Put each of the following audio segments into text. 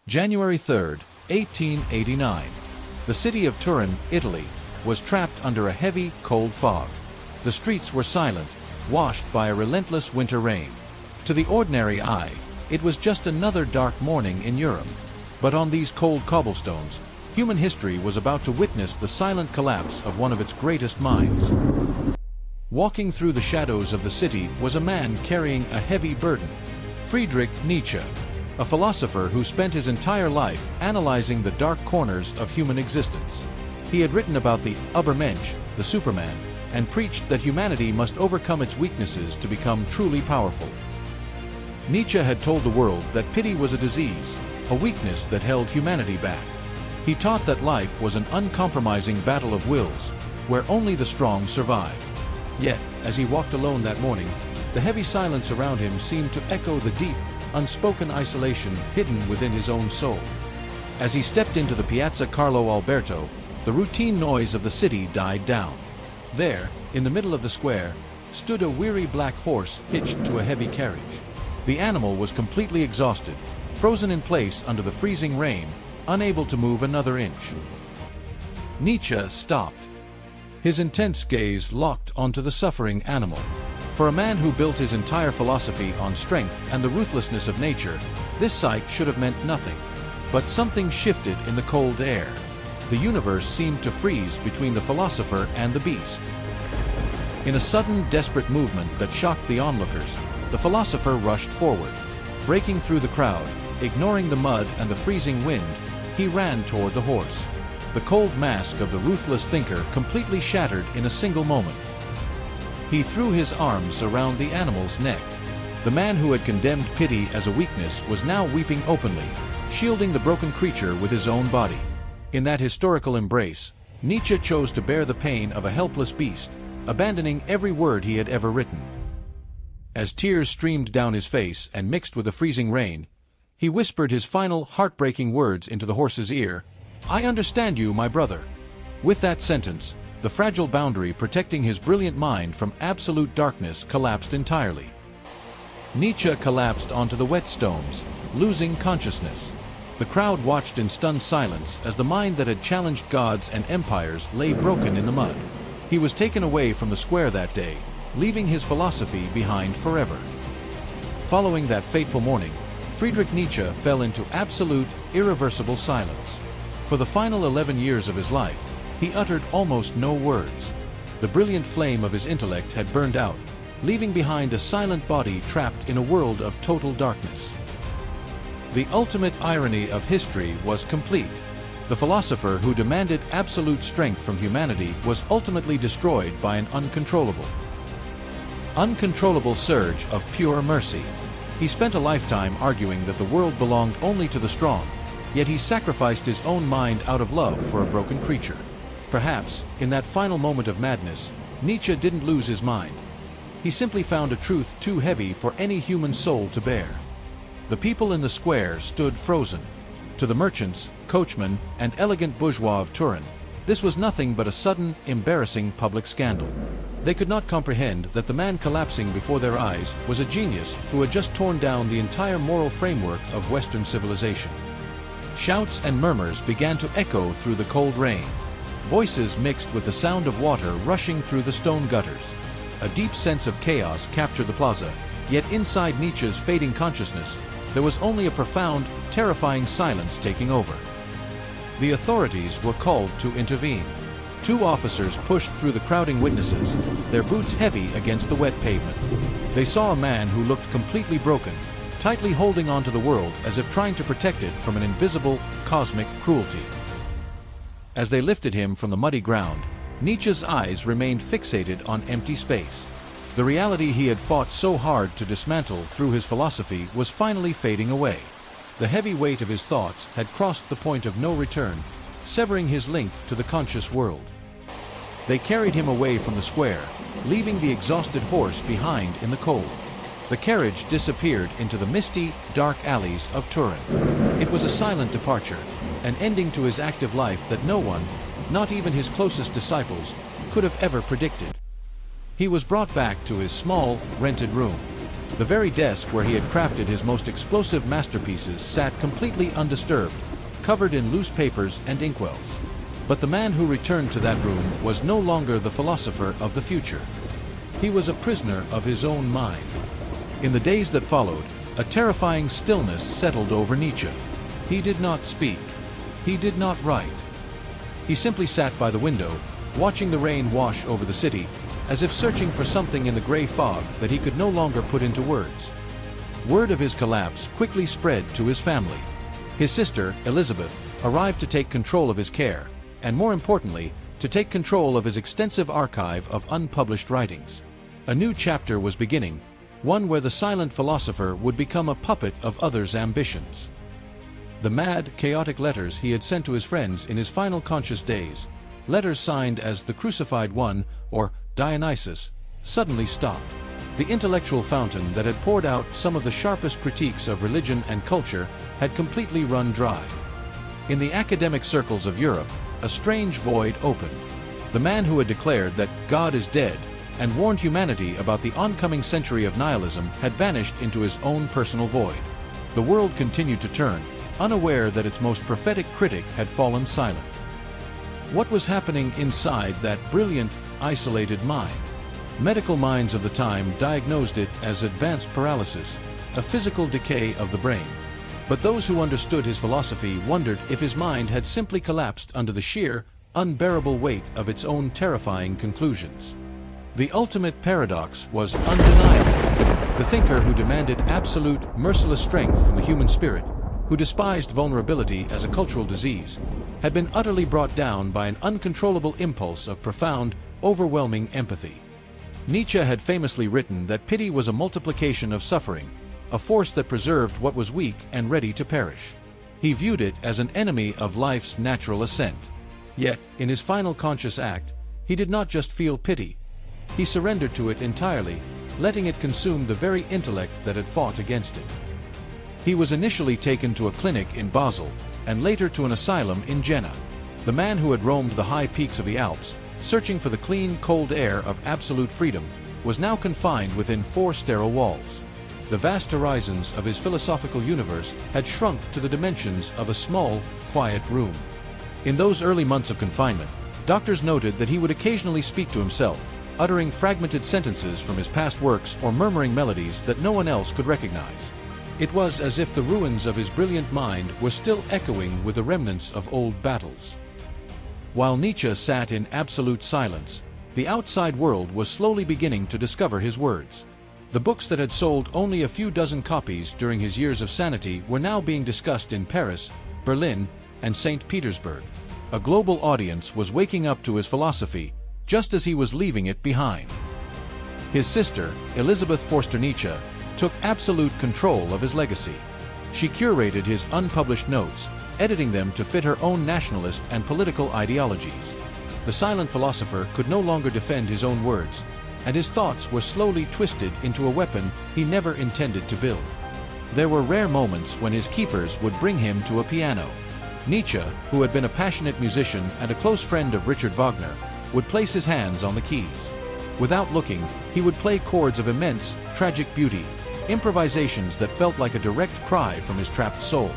January 3, 1889. The city of Turin, Italy, was trapped under a heavy, cold fog. The streets were silent, washed by a relentless winter rain. To the ordinary eye, it was just another dark morning in Europe. But on these cold cobblestones, human history was about to witness the silent collapse of one of its greatest minds. Walking through the shadows of the city was a man carrying a heavy burden. Friedrich Nietzsche, a philosopher who spent his entire life analyzing the dark corners of human existence. He had written about the Übermensch, the Superman, and preached that humanity must overcome its weaknesses to become truly powerful. Nietzsche had told the world that pity was a disease, a weakness that held humanity back. He taught that life was an uncompromising battle of wills, where only the strong survive. Yet, as he walked alone that morning, the heavy silence around him seemed to echo the deep, unspoken isolation hidden within his own soul. As he stepped into the Piazza Carlo Alberto, the routine noise of the city died down. There, in the middle of the square, stood a weary black horse hitched to a heavy carriage. The animal was completely exhausted, frozen in place under the freezing rain, unable to move another inch. Nietzsche stopped. His intense gaze locked onto the suffering animal. For a man who built his entire philosophy on strength and the ruthlessness of nature, this sight should have meant nothing. But something shifted in the cold air. The universe seemed to freeze between the philosopher and the beast. In a sudden, desperate movement that shocked the onlookers, the philosopher rushed forward. Breaking through the crowd, ignoring the mud and the freezing wind, he ran toward the horse. The cold mask of the ruthless thinker completely shattered in a single moment. He threw his arms around the animal's neck. The man who had condemned pity as a weakness was now weeping openly, shielding the broken creature with his own body. In that historical embrace, Nietzsche chose to bear the pain of a helpless beast, abandoning every word he had ever written. As tears streamed down his face and mixed with the freezing rain, he whispered his final heartbreaking words into the horse's ear, "I understand you, my brother." With that sentence, the fragile boundary protecting his brilliant mind from absolute darkness collapsed entirely. Nietzsche collapsed onto the wet stones, losing consciousness. The crowd watched in stunned silence as the mind that had challenged gods and empires lay broken in the mud. He was taken away from the square that day, leaving his philosophy behind forever. Following that fateful morning, Friedrich Nietzsche fell into absolute, irreversible silence. For the final 11 years of his life, he uttered almost no words. The brilliant flame of his intellect had burned out, leaving behind a silent body trapped in a world of total darkness. The ultimate irony of history was complete. The philosopher who demanded absolute strength from humanity was ultimately destroyed by an uncontrollable surge of pure mercy. He spent a lifetime arguing that the world belonged only to the strong, yet he sacrificed his own mind out of love for a broken creature. Perhaps, in that final moment of madness, Nietzsche didn't lose his mind. He simply found a truth too heavy for any human soul to bear. The people in the square stood frozen. To the merchants, coachmen, and elegant bourgeois of Turin, this was nothing but a sudden, embarrassing public scandal. They could not comprehend that the man collapsing before their eyes was a genius who had just torn down the entire moral framework of Western civilization. Shouts and murmurs began to echo through the cold rain. Voices mixed with the sound of water rushing through the stone gutters. A deep sense of chaos captured the plaza, yet inside Nietzsche's fading consciousness, there was only a profound, terrifying silence taking over. The authorities were called to intervene. 2 officers pushed through the crowding witnesses, their boots heavy against the wet pavement. They saw a man who looked completely broken, tightly holding onto the world as if trying to protect it from an invisible, cosmic cruelty. As they lifted him from the muddy ground, Nietzsche's eyes remained fixated on empty space. The reality he had fought so hard to dismantle through his philosophy was finally fading away. The heavy weight of his thoughts had crossed the point of no return, severing his link to the conscious world. They carried him away from the square, leaving the exhausted horse behind in the cold. The carriage disappeared into the misty, dark alleys of Turin. It was a silent departure, an ending to his active life that no one, not even his closest disciples, could have ever predicted. He was brought back to his small, rented room. The very desk where he had crafted his most explosive masterpieces sat completely undisturbed, covered in loose papers and inkwells. But the man who returned to that room was no longer the philosopher of the future. He was a prisoner of his own mind. In the days that followed, a terrifying stillness settled over Nietzsche. He did not speak. He did not write. He simply sat by the window, watching the rain wash over the city, as if searching for something in the gray fog that he could no longer put into words. Word of his collapse quickly spread to his family. His sister, Elizabeth, arrived to take control of his care, and more importantly, to take control of his extensive archive of unpublished writings. A new chapter was beginning, one where the silent philosopher would become a puppet of others' ambitions. The mad, chaotic letters he had sent to his friends in his final conscious days, letters signed as the Crucified One or Dionysus, suddenly stopped. The intellectual fountain that had poured out some of the sharpest critiques of religion and culture had completely run dry. In the academic circles of Europe, a strange void opened. The man who had declared that God is dead and warned humanity about the oncoming century of nihilism had vanished into his own personal void. The world continued to turn, unaware that its most prophetic critic had fallen silent. What was happening inside that brilliant, isolated mind? Medical minds of the time diagnosed it as advanced paralysis, a physical decay of the brain. But those who understood his philosophy wondered if his mind had simply collapsed under the sheer, unbearable weight of its own terrifying conclusions. The ultimate paradox was undeniable. The thinker who demanded absolute, merciless strength from the human spirit, who despised vulnerability as a cultural disease, had been utterly brought down by an uncontrollable impulse of profound, overwhelming empathy. Nietzsche had famously written that pity was a multiplication of suffering, a force that preserved what was weak and ready to perish. He viewed it as an enemy of life's natural ascent. Yet, in his final conscious act, he did not just feel pity. He surrendered to it entirely, letting it consume the very intellect that had fought against it. He was initially taken to a clinic in Basel, and later to an asylum in Jena. The man who had roamed the high peaks of the Alps, searching for the clean, cold air of absolute freedom, was now confined within 4 sterile walls. The vast horizons of his philosophical universe had shrunk to the dimensions of a small, quiet room. In those early months of confinement, doctors noted that he would occasionally speak to himself, uttering fragmented sentences from his past works or murmuring melodies that no one else could recognize. It was as if the ruins of his brilliant mind were still echoing with the remnants of old battles. While Nietzsche sat in absolute silence, the outside world was slowly beginning to discover his words. The books that had sold only a few dozen copies during his years of sanity were now being discussed in Paris, Berlin, and St. Petersburg. A global audience was waking up to his philosophy, just as he was leaving it behind. His sister, Elizabeth Forster Nietzsche, took absolute control of his legacy. She curated his unpublished notes, editing them to fit her own nationalist and political ideologies. The silent philosopher could no longer defend his own words, and his thoughts were slowly twisted into a weapon he never intended to build. There were rare moments when his keepers would bring him to a piano. Nietzsche, who had been a passionate musician and a close friend of Richard Wagner, would place his hands on the keys. Without looking, he would play chords of immense, tragic beauty, improvisations that felt like a direct cry from his trapped soul.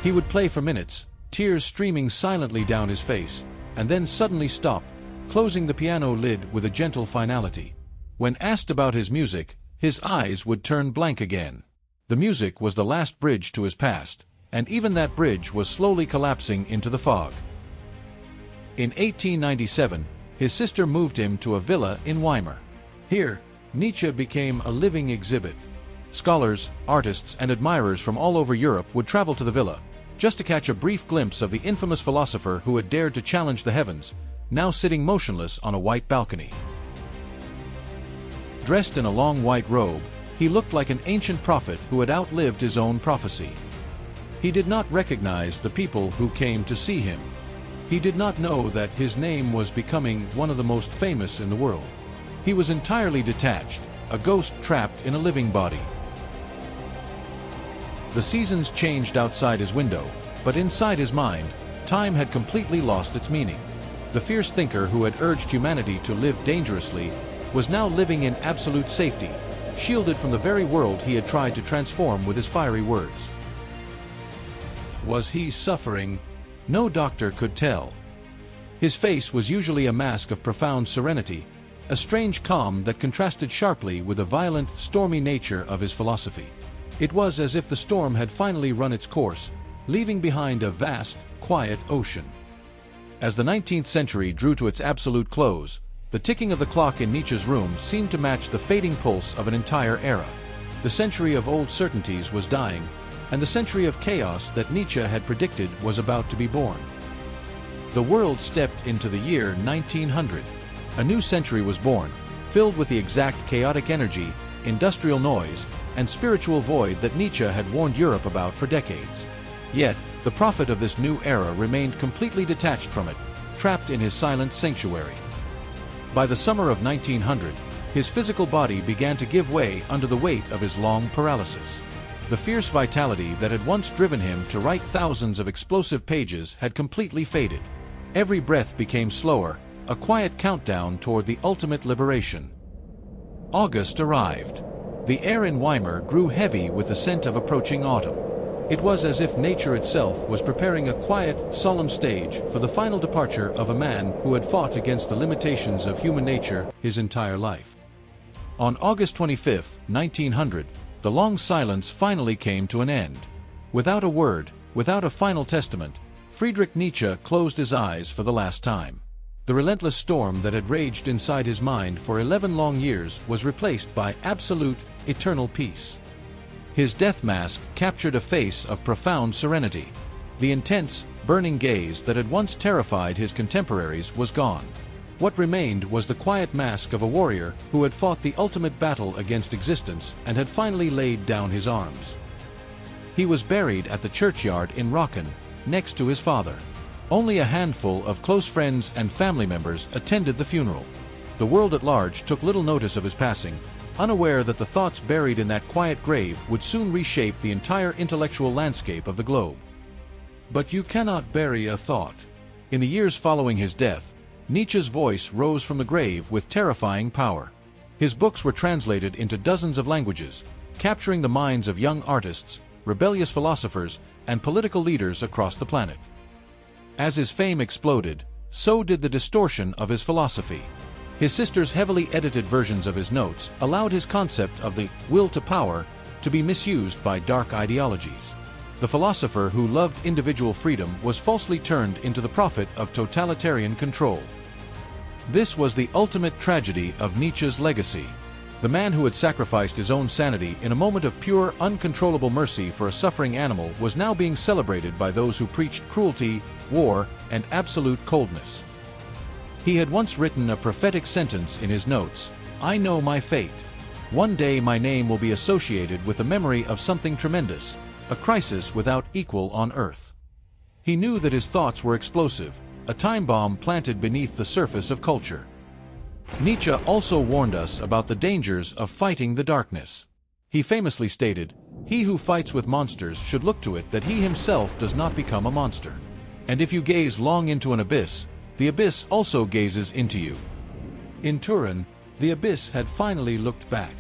He would play for minutes, tears streaming silently down his face, and then suddenly stop, closing the piano lid with a gentle finality. When asked about his music, his eyes would turn blank again. The music was the last bridge to his past, and even that bridge was slowly collapsing into the fog. In 1897, his sister moved him to a villa in Weimar. Here, Nietzsche became a living exhibit. Scholars, artists, and admirers from all over Europe would travel to the villa, just to catch a brief glimpse of the infamous philosopher who had dared to challenge the heavens, now sitting motionless on a white balcony. Dressed in a long white robe, he looked like an ancient prophet who had outlived his own prophecy. He did not recognize the people who came to see him. He did not know that his name was becoming one of the most famous in the world. He was entirely detached, a ghost trapped in a living body. The seasons changed outside his window, but inside his mind, time had completely lost its meaning. The fierce thinker who had urged humanity to live dangerously was now living in absolute safety, shielded from the very world he had tried to transform with his fiery words. Was he suffering? No doctor could tell. His face was usually a mask of profound serenity, a strange calm that contrasted sharply with the violent, stormy nature of his philosophy. It was as if the storm had finally run its course, leaving behind a vast, quiet ocean. As the 19th century drew to its absolute close, the ticking of the clock in Nietzsche's room seemed to match the fading pulse of an entire era. The century of old certainties was dying, and the century of chaos that Nietzsche had predicted was about to be born. The world stepped into the year 1900. A new century was born, filled with the exact chaotic energy, industrial noise, and spiritual void that Nietzsche had warned Europe about for decades. Yet, the prophet of this new era remained completely detached from it, trapped in his silent sanctuary. By the summer of 1900, his physical body began to give way under the weight of his long paralysis. The fierce vitality that had once driven him to write thousands of explosive pages had completely faded. Every breath became slower, a quiet countdown toward the ultimate liberation. August arrived. The air in Weimar grew heavy with the scent of approaching autumn. It was as if nature itself was preparing a quiet, solemn stage for the final departure of a man who had fought against the limitations of human nature his entire life. On August 25, 1900, the long silence finally came to an end. Without a word, without a final testament, Friedrich Nietzsche closed his eyes for the last time. The relentless storm that had raged inside his mind for 11 long years was replaced by absolute, eternal peace. His death mask captured a face of profound serenity. The intense, burning gaze that had once terrified his contemporaries was gone. What remained was the quiet mask of a warrior who had fought the ultimate battle against existence and had finally laid down his arms. He was buried at the churchyard in Rocken, next to his father. Only a handful of close friends and family members attended the funeral. The world at large took little notice of his passing, unaware that the thoughts buried in that quiet grave would soon reshape the entire intellectual landscape of the globe. But you cannot bury a thought. In the years following his death, Nietzsche's voice rose from the grave with terrifying power. His books were translated into dozens of languages, capturing the minds of young artists, rebellious philosophers, and political leaders across the planet. As his fame exploded, so did the distortion of his philosophy. His sister's heavily edited versions of his notes allowed his concept of the will to power to be misused by dark ideologies. The philosopher who loved individual freedom was falsely turned into the prophet of totalitarian control. This was the ultimate tragedy of Nietzsche's legacy. The man who had sacrificed his own sanity in a moment of pure, uncontrollable mercy for a suffering animal was now being celebrated by those who preached cruelty, war, and absolute coldness. He had once written a prophetic sentence in his notes: "I know my fate. One day my name will be associated with the memory of something tremendous, a crisis without equal on earth." He knew that his thoughts were explosive, a time bomb planted beneath the surface of culture. Nietzsche also warned us about the dangers of fighting the darkness. He famously stated, "He who fights with monsters should look to it that he himself does not become a monster. And if you gaze long into an abyss, the abyss also gazes into you." In Turin, the abyss had finally looked back.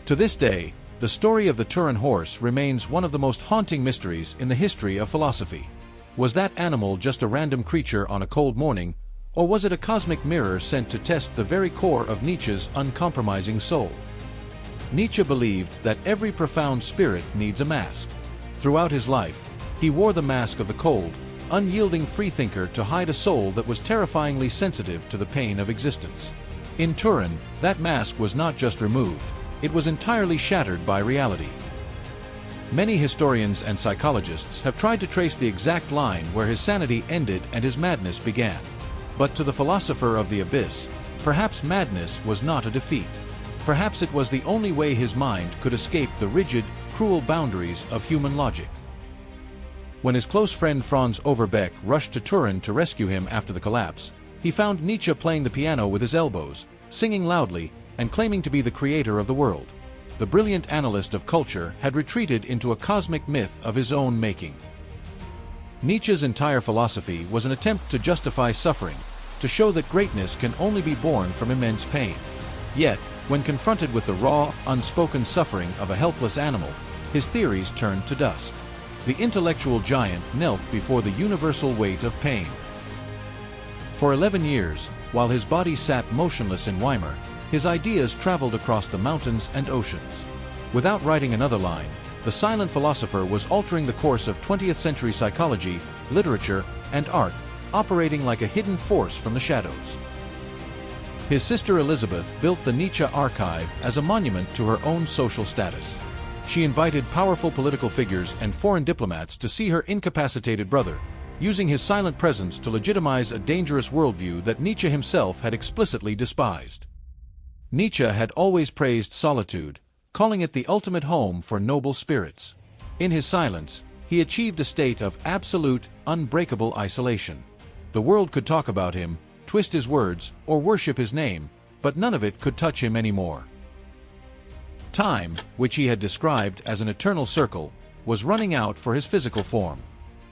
To this day, the story of the Turin horse remains one of the most haunting mysteries in the history of philosophy. Was that animal just a random creature on a cold morning, or was it a cosmic mirror sent to test the very core of Nietzsche's uncompromising soul? Nietzsche believed that every profound spirit needs a mask. Throughout his life, he wore the mask of the cold, unyielding freethinker to hide a soul that was terrifyingly sensitive to the pain of existence. In Turin, that mask was not just removed, it was entirely shattered by reality. Many historians and psychologists have tried to trace the exact line where his sanity ended and his madness began. But to the philosopher of the abyss, perhaps madness was not a defeat. Perhaps it was the only way his mind could escape the rigid, cruel boundaries of human logic. When his close friend Franz Overbeck rushed to Turin to rescue him after the collapse, he found Nietzsche playing the piano with his elbows, singing loudly, and claiming to be the creator of the world. The brilliant analyst of culture had retreated into a cosmic myth of his own making. Nietzsche's entire philosophy was an attempt to justify suffering, to show that greatness can only be born from immense pain. Yet, When confronted with the raw, unspoken suffering of a helpless animal, his theories turned to dust. The intellectual giant knelt before the universal weight of pain. For 11 years, while his body sat motionless in Weimar, his ideas traveled across the mountains and oceans. Without writing another line, the silent philosopher was altering the course of 20th century psychology, literature, and art, operating like a hidden force from the shadows. His sister Elizabeth built the Nietzsche Archive as a monument to her own social status. She invited powerful political figures and foreign diplomats to see her incapacitated brother, using his silent presence to legitimize a dangerous worldview that Nietzsche himself had explicitly despised. Nietzsche had always praised solitude, calling it the ultimate home for noble spirits. In his silence, he achieved a state of absolute, unbreakable isolation. The world could talk about him, twist his words, or worship his name, but none of it could touch him anymore. Time, which he had described as an eternal circle, was running out for his physical form.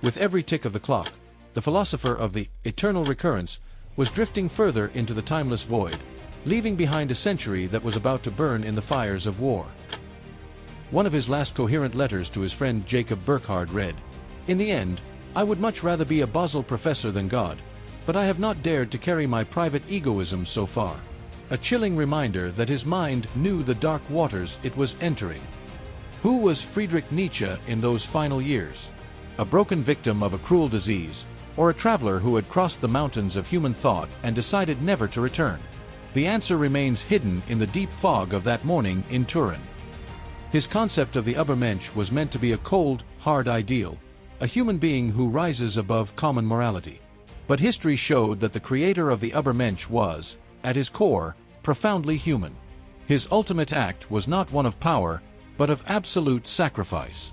With every tick of the clock, the philosopher of the eternal recurrence was drifting further into the timeless void, leaving behind a century that was about to burn in the fires of war. One of his last coherent letters to his friend Jacob Burckhardt read, "In the end, I would much rather be a Basel professor than God, but I have not dared to carry my private egoism so far." A chilling reminder that his mind knew the dark waters it was entering. Who was Friedrich Nietzsche in those final years? A broken victim of a cruel disease, or a traveler who had crossed the mountains of human thought and decided never to return? The answer remains hidden in the deep fog of that morning in Turin. His concept of the Übermensch was meant to be a cold, hard ideal, a human being who rises above common morality. But history showed that the creator of the Übermensch was, at his core, profoundly human. His ultimate act was not one of power, but of absolute sacrifice.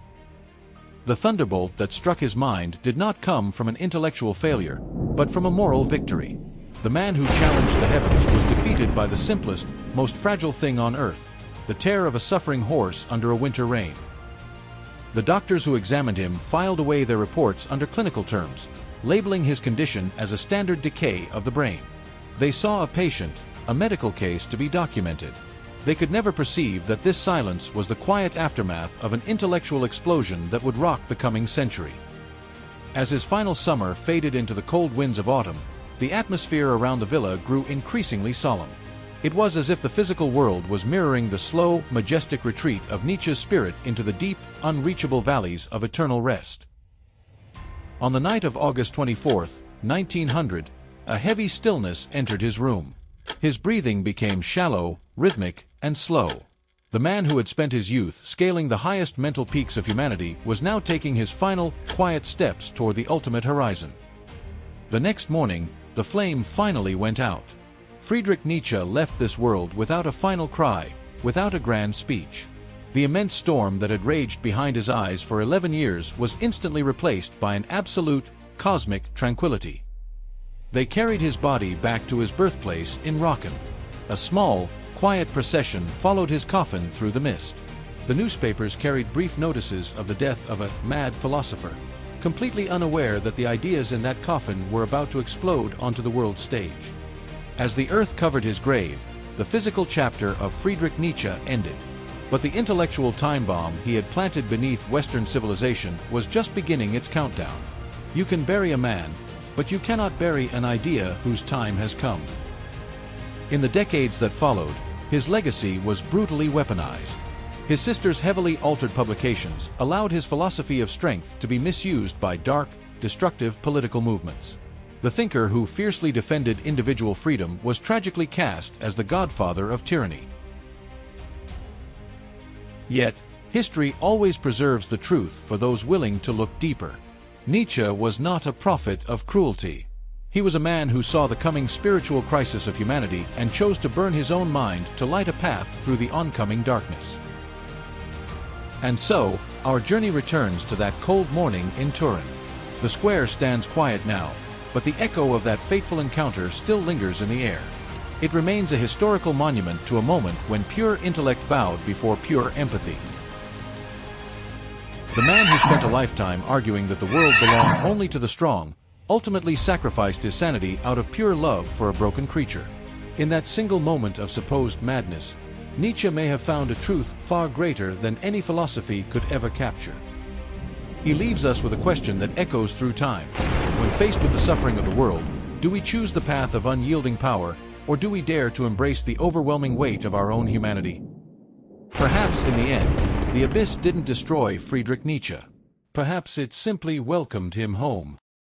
The thunderbolt that struck his mind did not come from an intellectual failure, but from a moral victory. The man who challenged the heavens was defeated by the simplest, most fragile thing on earth, the tear of a suffering horse under a winter rain. The doctors who examined him filed away their reports under clinical terms, labeling his condition as a standard decay of the brain. They saw a patient, a medical case to be documented. They could never perceive that this silence was the quiet aftermath of an intellectual explosion that would rock the coming century. As his final summer faded into the cold winds of autumn, the atmosphere around the villa grew increasingly solemn. It was as if the physical world was mirroring the slow, majestic retreat of Nietzsche's spirit into the deep, unreachable valleys of eternal rest. On the night of August 24, 1900, a heavy stillness entered his room. His breathing became shallow, rhythmic, and slow. The man who had spent his youth scaling the highest mental peaks of humanity was now taking his final, quiet steps toward the ultimate horizon. The next morning, the flame finally went out. Friedrich Nietzsche left this world without a final cry, without a grand speech. The immense storm that had raged behind his eyes for 11 years was instantly replaced by an absolute, cosmic tranquility. They carried his body back to his birthplace in Rocken. A small, quiet procession followed his coffin through the mist. The newspapers carried brief notices of the death of a mad philosopher, completely unaware that the ideas in that coffin were about to explode onto the world stage. As the earth covered his grave, the physical chapter of Friedrich Nietzsche ended. But the intellectual time bomb he had planted beneath Western civilization was just beginning its countdown. You can bury a man, but you cannot bury an idea whose time has come. In the decades that followed, his legacy was brutally weaponized. His sister's heavily altered publications allowed his philosophy of strength to be misused by dark, destructive political movements. The thinker who fiercely defended individual freedom was tragically cast as the godfather of tyranny. Yet, history always preserves the truth for those willing to look deeper. Nietzsche was not a prophet of cruelty. He was a man who saw the coming spiritual crisis of humanity and chose to burn his own mind to light a path through the oncoming darkness. And so, our journey returns to that cold morning in Turin. The square stands quiet now, but the echo of that fateful encounter still lingers in the air. It remains a historical monument to a moment when pure intellect bowed before pure empathy. The man who spent a lifetime arguing that the world belonged only to the strong, ultimately sacrificed his sanity out of pure love for a broken creature. In that single moment of supposed madness, Nietzsche may have found a truth far greater than any philosophy could ever capture. He leaves us with a question that echoes through time. When faced with the suffering of the world, do we choose the path of unyielding power, or do we dare to embrace the overwhelming weight of our own humanity? Perhaps in the end, the abyss didn't destroy Friedrich Nietzsche. Perhaps it simply welcomed him home.